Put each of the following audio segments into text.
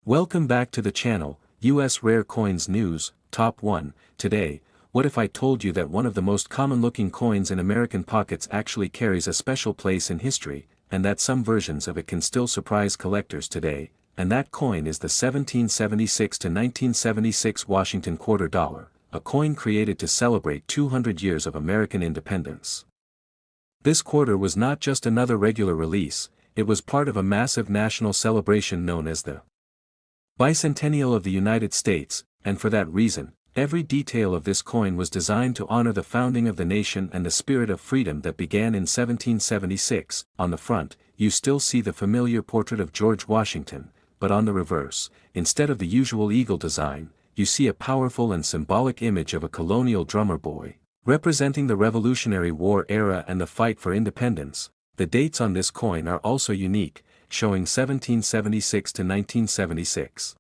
Welcome back to the channel, US Rare Coins News, Top 1. Today, what if I told you that one of the most common-looking coins in American pockets actually carries a special place in history, and that some versions of it can still surprise collectors today, and that coin is the 1776 to 1976 Washington quarter dollar, a coin created to celebrate 200 years of American independence. This quarter was not just another regular release, it was part of a massive national celebration known as the Bicentennial of the United States, and for that reason, every detail of this coin was designed to honor the founding of the nation and the spirit of freedom that began in 1776. On the front, you still see the familiar portrait of George Washington, but on the reverse, instead of the usual eagle design, you see a powerful and symbolic image of a colonial drummer boy, representing the Revolutionary War era and the fight for independence. The dates on this coin are also unique, showing 1776 to 1976.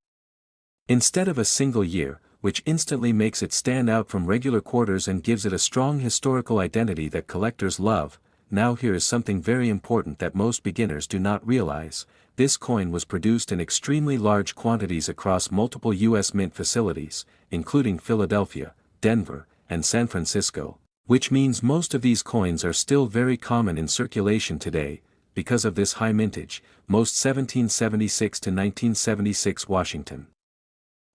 Instead of a single year, which instantly makes it stand out from regular quarters and gives it a strong historical identity that collectors love, now here is something very important that most beginners do not realize. This coin was produced in extremely large quantities across multiple U.S. mint facilities, including Philadelphia, Denver, and San Francisco, which means most of these coins are still very common in circulation today. Because of this high mintage, most 1776 to 1976 Washington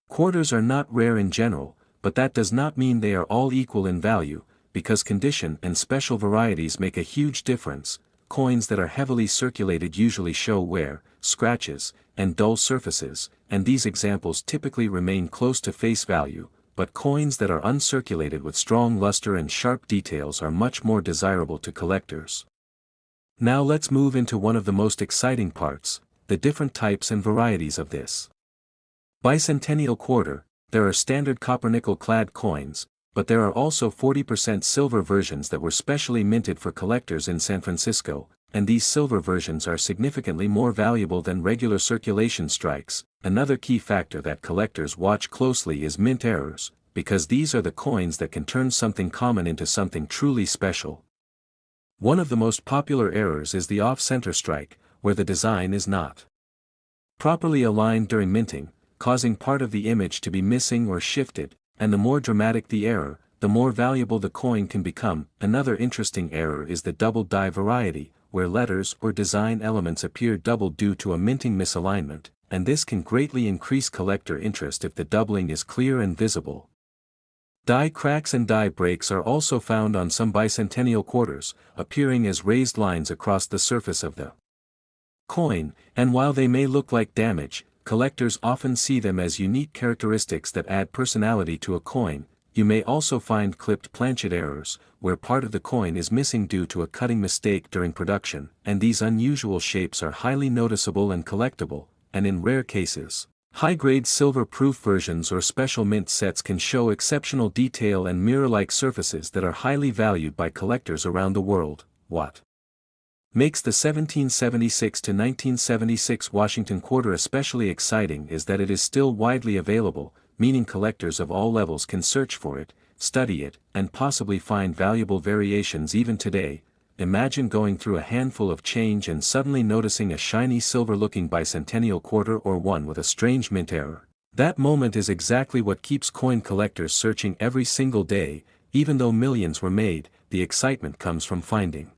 quarters are not rare in general, but that does not mean they are all equal in value, because condition and special varieties make a huge difference. Coins that are heavily circulated usually show wear, scratches, and dull surfaces, and these examples typically remain close to face value, but coins that are uncirculated with strong luster and sharp details are much more desirable to collectors. Now let's move into one of the most exciting parts, the different types and varieties of this bicentennial quarter. There are standard copper-nickel clad coins, but there are also 40% silver versions that were specially minted for collectors in San Francisco, and these silver versions are significantly more valuable than regular circulation strikes. Another key factor that collectors watch closely is mint errors, because these are the coins that can turn something common into something truly special. One of the most popular errors is the off-center strike, where the design is not properly aligned during minting, causing part of the image to be missing or shifted, and the more dramatic the error, the more valuable the coin can become. Another interesting error is the double die variety, where letters or design elements appear doubled due to a minting misalignment, and this can greatly increase collector interest if the doubling is clear and visible. Die cracks and die breaks are also found on some bicentennial quarters, appearing as raised lines across the surface of the coin, and while they may look like damage, collectors often see them as unique characteristics that add personality to a coin. You may also find clipped planchet errors, where part of the coin is missing due to a cutting mistake during production, and these unusual shapes are highly noticeable and collectible, and in rare cases, high-grade silver-proof versions or special mint sets can show exceptional detail and mirror-like surfaces that are highly valued by collectors around the world. What makes the 1776 to 1976 Washington quarter especially exciting is that it is still widely available, meaning collectors of all levels can search for it, study it, and possibly find valuable variations even today. Imagine going through a handful of change and suddenly noticing a shiny silver-looking bicentennial quarter or one with a strange mint error. That moment is exactly what keeps coin collectors searching every single day. Even though millions were made, the excitement comes from finding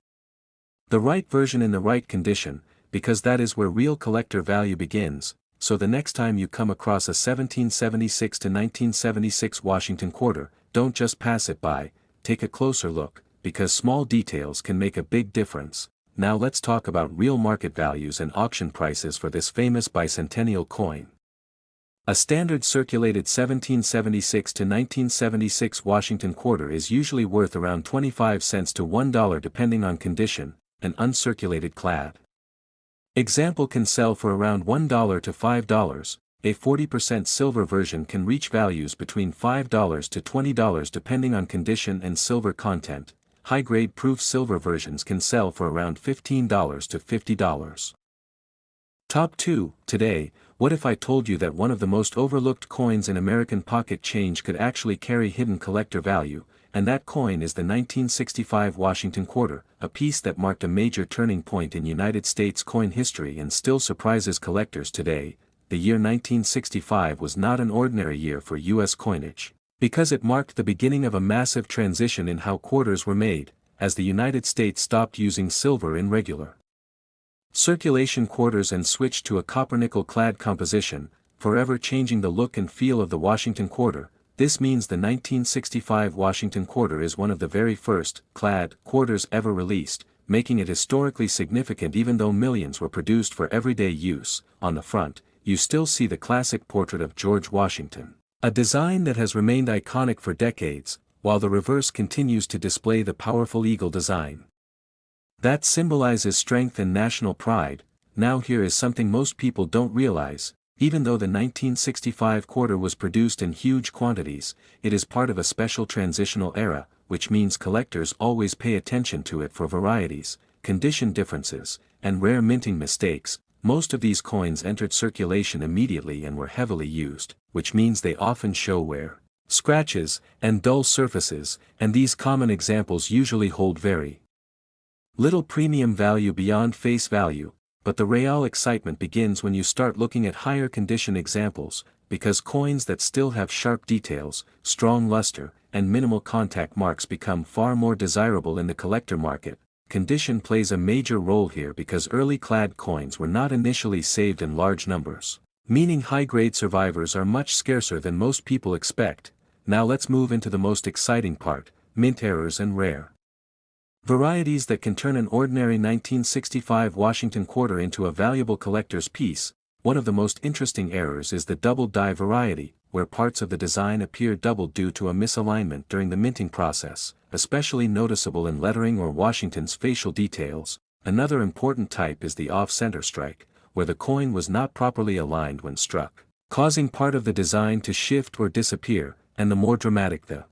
the right version in the right condition, because that is where real collector value begins. So the next time you come across a 1776 to 1976 Washington quarter, don't just pass it by, take a closer look, because small details can make a big difference. Now let's talk about real market values and auction prices for this famous bicentennial coin. A standard circulated 1776 to 1976 Washington quarter is usually worth around 25 cents to $1 depending on condition. An uncirculated clad example can sell for around $1 to $5. A 40% silver version can reach values between $5 to $20 depending on condition and silver content. High-grade proof silver versions can sell for around $15 to $50. Top 2. Today, what if I told you that one of the most overlooked coins in American pocket change could actually carry hidden collector value, and that coin is the 1965 Washington quarter, a piece that marked a major turning point in United States coin history and still surprises collectors today. the year 1965 was not an ordinary year for U.S. coinage, because it marked the beginning of a massive transition in how quarters were made, as the United States stopped using silver in regular circulation quarters and switched to a copper-nickel-clad composition, forever changing the look and feel of the Washington quarter. This means the 1965 Washington quarter is one of the very first clad quarters ever released, making it historically significant even though millions were produced for everyday use. On the front, you still see the classic portrait of George Washington, a design that has remained iconic for decades, while the reverse continues to display the powerful eagle design that symbolizes strength and national pride. Now here is something most people don't realize: even though the 1965 quarter was produced in huge quantities, it is part of a special transitional era, which means collectors always pay attention to it for varieties, condition differences, and rare minting mistakes. Most of these coins entered circulation immediately and were heavily used, which means they often show wear, scratches, and dull surfaces, and these common examples usually hold very little premium value beyond face value. But the real excitement begins when you start looking at higher condition examples, because coins that still have sharp details, strong luster, and minimal contact marks become far more desirable in the collector market. Condition plays a major role here because early clad coins were not initially saved in large numbers, meaning high-grade survivors are much scarcer than most people expect. Now let's move into the most exciting part: mint errors and rare varieties that can turn an ordinary 1965 Washington quarter into a valuable collector's piece. One of the most interesting errors is the double die variety, where parts of the design appear doubled due to a misalignment during the minting process, especially noticeable in lettering or Washington's facial details. Another important type is the off-center strike, where the coin was not properly aligned when struck, causing part of the design to shift or disappear, and the more dramatic the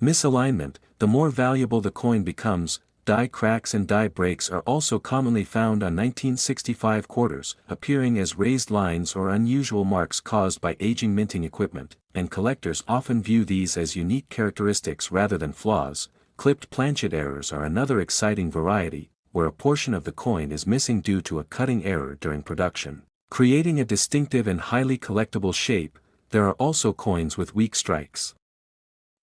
misalignment, the more valuable the coin becomes. Die cracks and die breaks are also commonly found on 1965 quarters, appearing as raised lines or unusual marks caused by aging minting equipment, and collectors often view these as unique characteristics rather than flaws. Clipped planchet errors are another exciting variety, where a portion of the coin is missing due to a cutting error during production, creating a distinctive and highly collectible shape. There are also coins with weak strikes,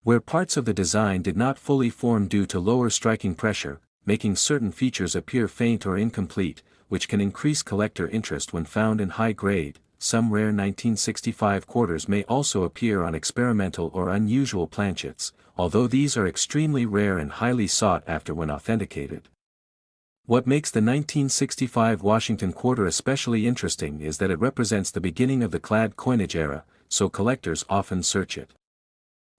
where parts of the design did not fully form due to lower striking pressure, making certain features appear faint or incomplete, which can increase collector interest when found in high grade. Some rare 1965 quarters may also appear on experimental or unusual planchets, although these are extremely rare and highly sought after when authenticated. What makes the 1965 Washington quarter especially interesting is that it represents the beginning of the clad coinage era, so collectors often search it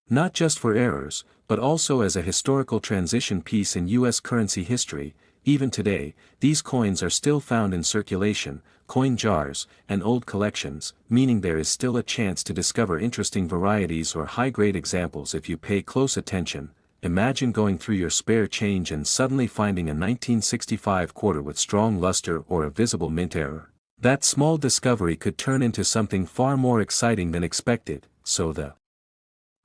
not just for errors, but also as a historical transition piece in U.S. currency history. Even today, these coins are still found in circulation, coin jars, and old collections, meaning there is still a chance to discover interesting varieties or high-grade examples if you pay close attention. Imagine going through your spare change and suddenly finding a 1965 quarter with strong luster or a visible mint error. That small discovery could turn into something far more exciting than expected. So the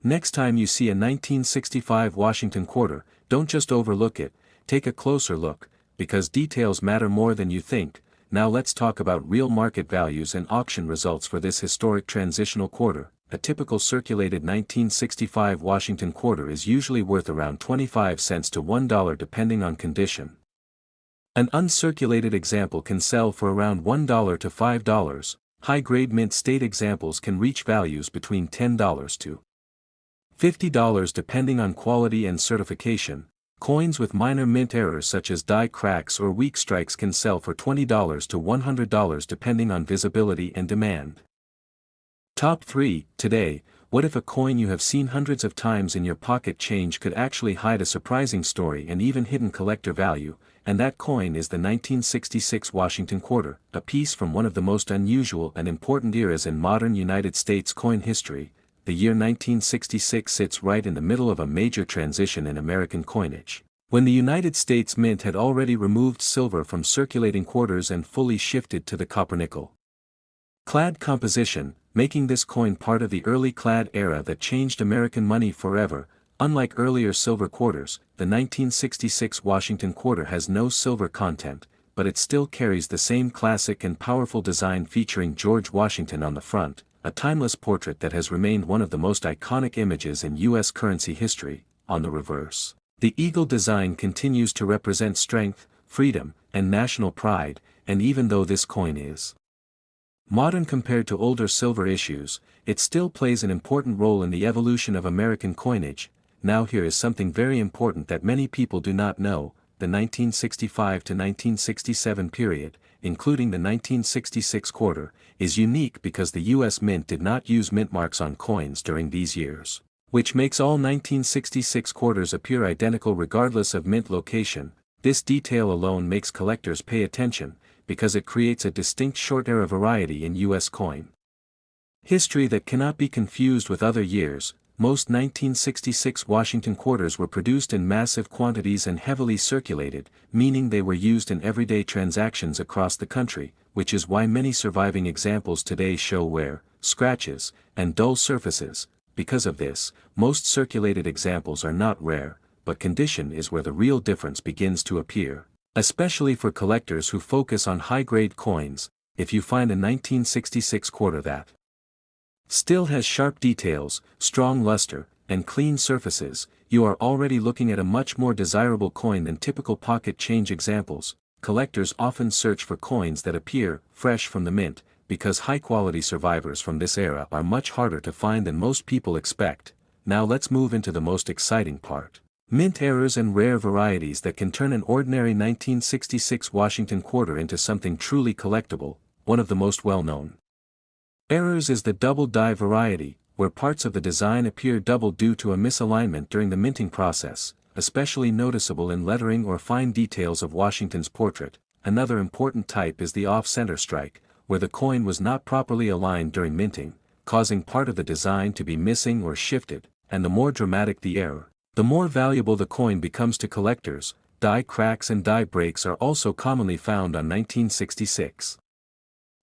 next time you see a 1965 Washington quarter, don't just overlook it, take a closer look, because details matter more than you think. Now let's talk about real market values and auction results for this historic transitional quarter. A typical circulated 1965 Washington quarter is usually worth around 25 cents to $1 depending on condition. An uncirculated example can sell for around $1 to $5. High-grade mint state examples can reach values between $10 to $50 depending on quality and certification. Coins with minor mint errors such as die cracks or weak strikes can sell for $20 to $100 depending on visibility and demand. Top 3. Today, what if a coin you have seen hundreds of times in your pocket change could actually hide a surprising story and even hidden collector value? And that coin is the 1966 Washington quarter, a piece from one of the most unusual and important eras in modern United States coin history. The year 1966 sits right in the middle of a major transition in American coinage, when the United States Mint had already removed silver from circulating quarters and fully shifted to the copper-nickel clad composition, making this coin part of the early clad era that changed American money forever. Unlike earlier silver quarters, the 1966 Washington quarter has no silver content, but it still carries the same classic and powerful design featuring George Washington on the front, a timeless portrait that has remained one of the most iconic images in U.S. currency history. On the reverse, the eagle design continues to represent strength, freedom, and national pride, and even though this coin is modern compared to older silver issues, it still plays an important role in the evolution of American coinage. Now here is something very important that many people do not know: the 1965 to 1967 period, including the 1966 quarter, is unique because the U.S. Mint did not use mint marks on coins during these years, which makes all 1966 quarters appear identical regardless of mint location. This detail alone makes collectors pay attention, because it creates a distinct short-era variety in U.S. coin history that cannot be confused with other years. Most 1966 Washington quarters were produced in massive quantities and heavily circulated, meaning they were used in everyday transactions across the country, which is why many surviving examples today show wear, scratches, and dull surfaces. Because of this, most circulated examples are not rare, but condition is where the real difference begins to appear. Especially for collectors who focus on high-grade coins, if you find a 1966 quarter that still has sharp details, strong luster, and clean surfaces, you are already looking at a much more desirable coin than typical pocket change examples. Collectors often search for coins that appear fresh from the mint, because high-quality survivors from this era are much harder to find than most people expect. Now let's move into the most exciting part: mint errors and rare varieties that can turn an ordinary 1966 Washington quarter into something truly collectible. One of the most well-known errors is the double die variety, where parts of the design appear double due to a misalignment during the minting process, especially noticeable in lettering or fine details of Washington's portrait. Another important type is the off-center strike, where the coin was not properly aligned during minting, causing part of the design to be missing or shifted, and the more dramatic the error, the more valuable the coin becomes to collectors. Die cracks and die breaks are also commonly found on 1966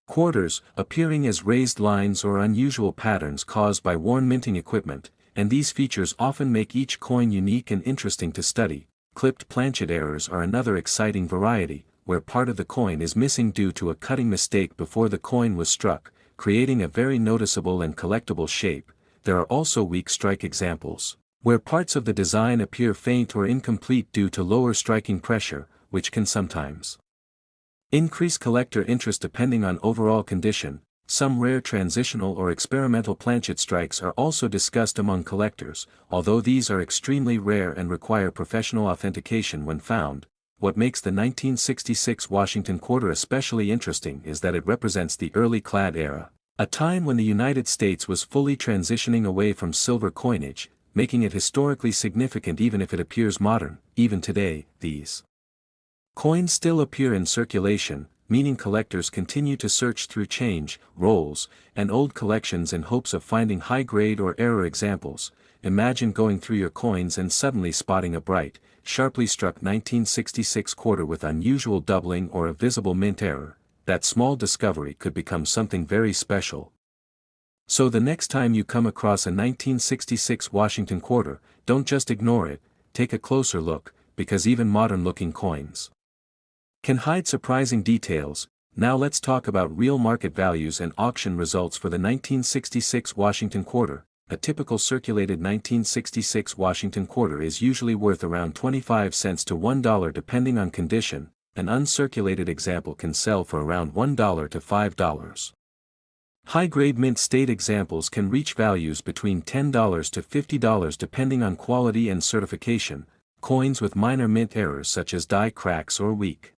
quarters, appearing as raised lines or unusual patterns caused by worn minting equipment, and these features often make each coin unique and interesting to study. Clipped planchet errors are another exciting variety, where part of the coin is missing due to a cutting mistake before the coin was struck, creating a very noticeable and collectible shape. There are also weak strike examples, where parts of the design appear faint or incomplete due to lower striking pressure, which can sometimes increase collector interest depending on overall condition. Some rare transitional or experimental planchet strikes are also discussed among collectors, although these are extremely rare and require professional authentication when found. What makes the 1966 Washington quarter especially interesting is that it represents the early clad era, a time when the United States was fully transitioning away from silver coinage, making it historically significant even if it appears modern. Even today, these coins still appear in circulation, meaning collectors continue to search through change, rolls, and old collections in hopes of finding high-grade or error examples. Imagine going through your coins and suddenly spotting a bright, sharply struck 1966 quarter with unusual doubling or a visible mint error. That small discovery could become something very special. So the next time you come across a 1966 Washington quarter, don't just ignore it, take a closer look, because even modern-looking coins can hide surprising details. Now let's talk about real market values and auction results for the 1966 Washington quarter. A typical circulated 1966 Washington quarter is usually worth around 25 cents to $1 depending on condition. An uncirculated example can sell for around $1 to $5. High-grade mint state examples can reach values between $10 to $50 depending on quality and certification. Coins with minor mint errors such as die cracks or weak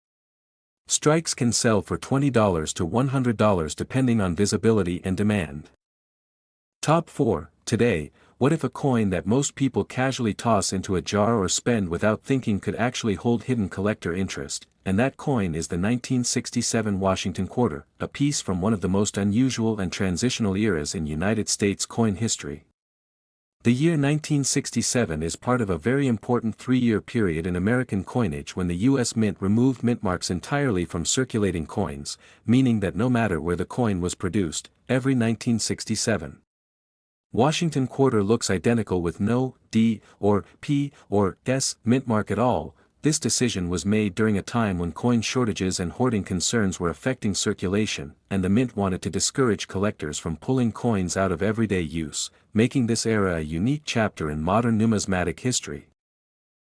strikes can sell for $20 to $100 depending on visibility and demand. Top 4. Today, what if a coin that most people casually toss into a jar or spend without thinking could actually hold hidden collector interest? And that coin is the 1967 Washington quarter, a piece from one of the most unusual and transitional eras in United States coin history. The year 1967 is part of a very important 3-year period in American coinage when the U.S. Mint removed mint marks entirely from circulating coins, meaning that no matter where the coin was produced, every 1967 Washington quarter looks identical with no D or P or S mint mark at all. This decision was made during a time when coin shortages and hoarding concerns were affecting circulation, and the mint wanted to discourage collectors from pulling coins out of everyday use, making this era a unique chapter in modern numismatic history.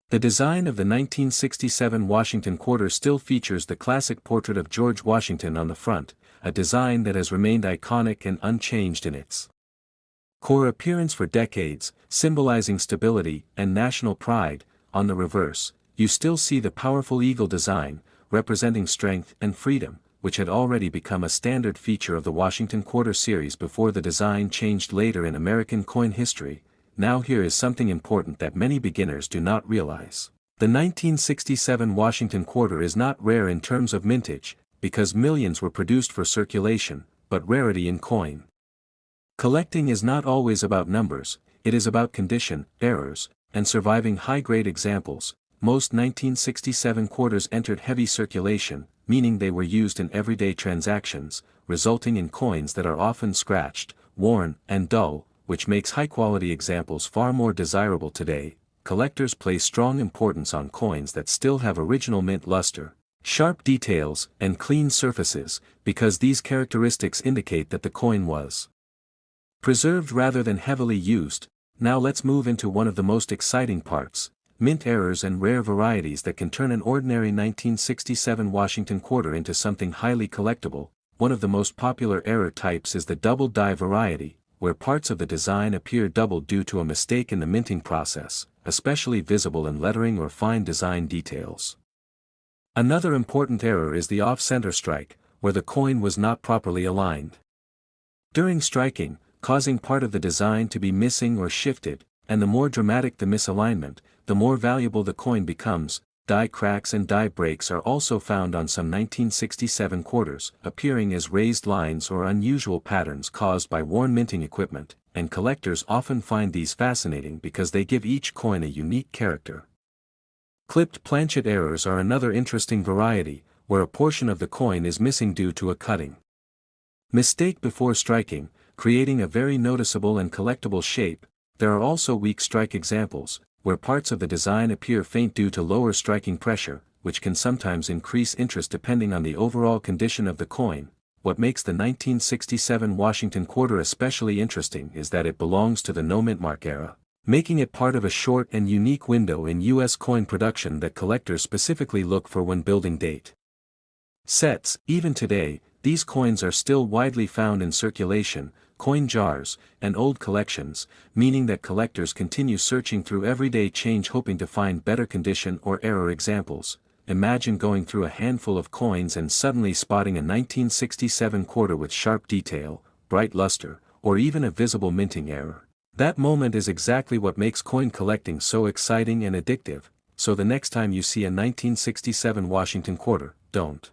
The design of the 1967 Washington quarter still features the classic portrait of George Washington on the front, a design that has remained iconic and unchanged in its core appearance for decades, symbolizing stability and national pride. On the reverse, you still see the powerful eagle design, representing strength and freedom, which had already become a standard feature of the Washington quarter series before the design changed later in American coin history. Now here is something important that many beginners do not realize. The 1967 Washington quarter is not rare in terms of mintage, because millions were produced for circulation, but rarity in coin. Collecting is not always about numbers, it is about condition, errors, and surviving high-grade examples. Most 1967 quarters entered heavy circulation, meaning they were used in everyday transactions, resulting in coins that are often scratched, worn, and dull, which makes high-quality examples far more desirable today. Collectors place strong importance on coins that still have original mint luster, sharp details, and clean surfaces, because these characteristics indicate that the coin was preserved rather than heavily used. Now let's move into one of the most exciting parts: mint errors and rare varieties that can turn an ordinary 1967 Washington quarter into something highly collectible. One of the most popular error types is the double die variety, where parts of the design appear doubled due to a mistake in the minting process, especially visible in lettering or fine design details. Another important error is the off-center strike, where the coin was not properly aligned during striking, causing part of the design to be missing or shifted, and the more dramatic the misalignment, the more valuable the coin becomes. Die cracks and die breaks are also found on some 1967 quarters, appearing as raised lines or unusual patterns caused by worn minting equipment, and collectors often find these fascinating because they give each coin a unique character. Clipped planchet errors are another interesting variety, where a portion of the coin is missing due to a cutting mistake before striking, creating a very noticeable and collectible shape. There are also weak strike examples, where parts of the design appear faint due to lower striking pressure, which can sometimes increase interest depending on the overall condition of the coin. What makes the 1967 Washington quarter especially interesting is that it belongs to the no-mintmark era, making it part of a short and unique window in U.S. coin production that collectors specifically look for when building date sets. Even today, these coins are still widely found in circulation, coin jars, and old collections, meaning that collectors continue searching through everyday change hoping to find better condition or error examples. Imagine going through a handful of coins and suddenly spotting a 1967 quarter with sharp detail, bright luster, or even a visible minting error. That moment is exactly what makes coin collecting so exciting and addictive. So the next time you see a 1967 Washington quarter, don't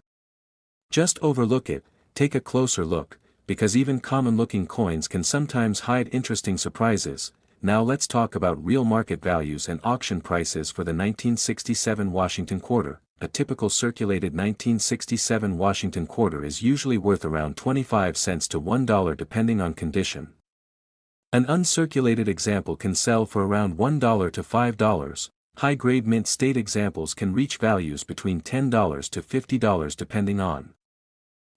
just overlook it, take a closer look, because even common-looking coins can sometimes hide interesting surprises. Now let's talk about real market values and auction prices for the 1967 Washington quarter. A typical circulated 1967 Washington quarter is usually worth around 25 cents to $1 depending on condition. An uncirculated example can sell for around $1 to $5. High-grade mint state examples can reach values between $10 to $50 depending on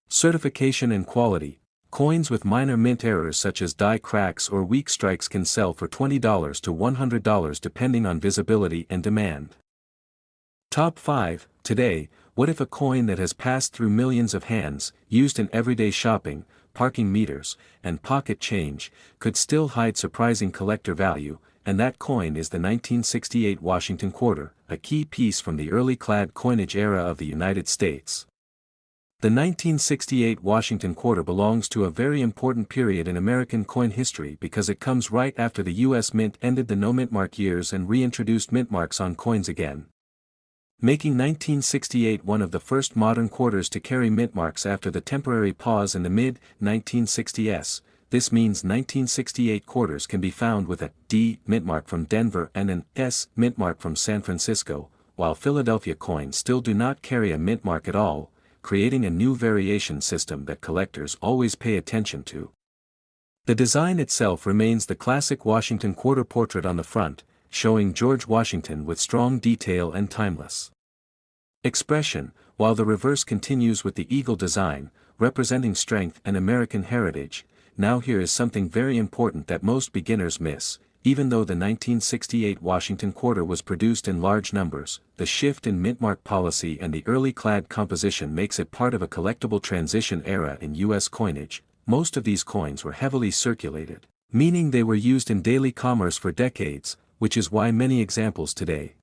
certification and quality. Coins with minor mint errors such as die cracks or weak strikes can sell for $20 to $100 depending on visibility and demand. Top 5. Today, what if a coin that has passed through millions of hands, used in everyday shopping, parking meters, and pocket change, could still hide surprising collector value? And that coin is the 1968 Washington quarter, a key piece from the early clad coinage era of the United States. The 1968 Washington quarter belongs to a very important period in American coin history because it comes right after the U.S. Mint ended the no-mintmark years and reintroduced mintmarks on coins again, making 1968 one of the first modern quarters to carry mintmarks after the temporary pause in the mid-1960s. This means 1968 quarters can be found with a D mintmark from Denver and an S mintmark from San Francisco, while Philadelphia coins still do not carry a mintmark at all, creating a new variation system that collectors always pay attention to. The design itself remains the classic Washington quarter portrait on the front, showing George Washington with strong detail and timeless expression, while the reverse continues with the eagle design, representing strength and American heritage. Now here is something very important that most beginners miss. Even though the 1968 Washington quarter was produced in large numbers, the shift in mintmark policy and the early clad composition makes it part of a collectible transition era in U.S. coinage. Most of these coins were heavily circulated, meaning they were used in daily commerce for decades, which is why many examples today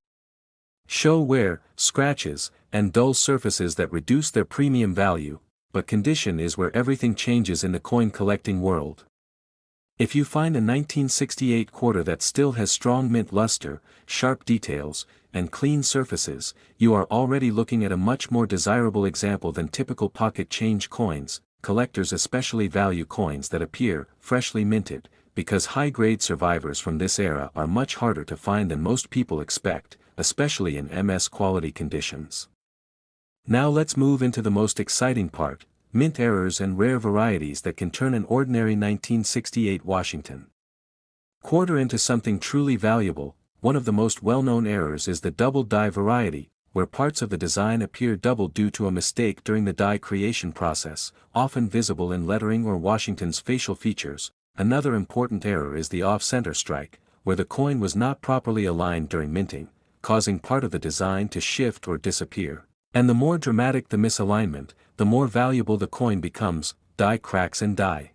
show wear, scratches, and dull surfaces that reduce their premium value, but condition is where everything changes in the coin collecting world. If you find a 1968 quarter that still has strong mint luster, sharp details, and clean surfaces, you are already looking at a much more desirable example than typical pocket change coins. Collectors especially value coins that appear freshly minted, because high-grade survivors from this era are much harder to find than most people expect, especially in MS quality conditions. Now let's move into the most exciting part: mint errors and rare varieties that can turn an ordinary 1968 Washington quarter into something truly valuable. One of the most well-known errors is the double die variety, where parts of the design appear double due to a mistake during the die creation process, often visible in lettering or Washington's facial features. Another important error is the off-center strike, where the coin was not properly aligned during minting, causing part of the design to shift or disappear. And the more dramatic the misalignment, the more valuable the coin becomes. Die cracks and die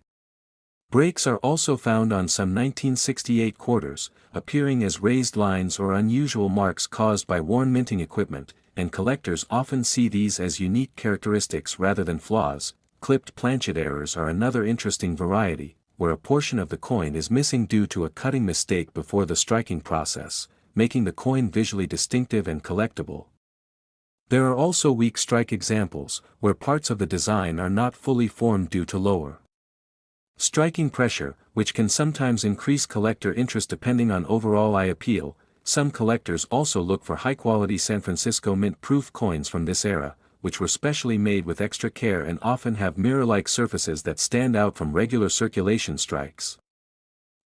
breaks are also found on some 1968 quarters, appearing as raised lines or unusual marks caused by worn minting equipment, and collectors often see these as unique characteristics rather than flaws. Clipped planchet errors are another interesting variety, where a portion of the coin is missing due to a cutting mistake before the striking process, making the coin visually distinctive and collectible. There are also weak strike examples, where parts of the design are not fully formed due to lower striking pressure, which can sometimes increase collector interest depending on overall eye appeal. Some collectors also look for high-quality San Francisco mint-proof coins from this era, which were specially made with extra care and often have mirror-like surfaces that stand out from regular circulation strikes.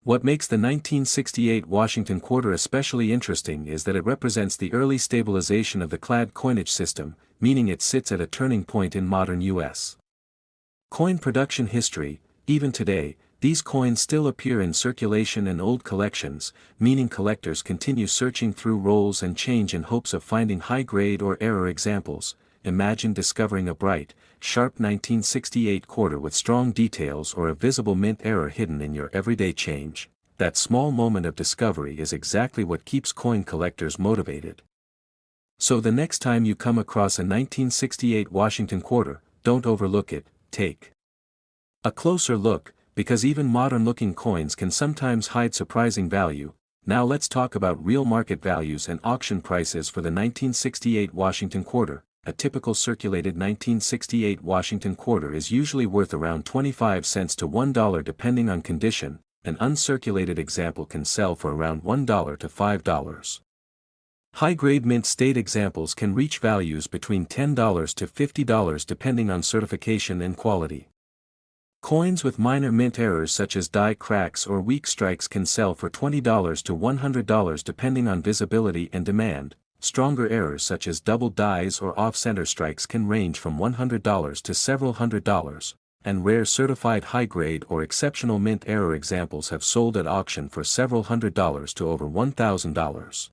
What makes the 1968 Washington quarter especially interesting is that it represents the early stabilization of the clad coinage system, meaning it sits at a turning point in modern U.S. coin production history. Even today, these coins still appear in circulation and old collections, meaning collectors continue searching through rolls and change in hopes of finding high-grade or error examples. Imagine discovering a bright, sharp 1968 quarter with strong details or a visible mint error hidden in your everyday change. That small moment of discovery is exactly what keeps coin collectors motivated. So the next time you come across a 1968 Washington quarter, don't overlook it. Take a closer look, because even modern-looking coins can sometimes hide surprising value. Now let's talk about real market values and auction prices for the 1968 Washington quarter. A typical circulated 1968 Washington quarter is usually worth around 25 cents to $1 depending on condition. An uncirculated example can sell for around $1 to $5. High-grade mint state examples can reach values between $10 to $50 depending on certification and quality. Coins with minor mint errors such as die cracks or weak strikes can sell for $20 to $100 depending on visibility and demand. Stronger errors such as double dies or off-center strikes can range from $100 to several $100s, and rare certified high-grade or exceptional mint error examples have sold at auction for several $100s to over $1,000.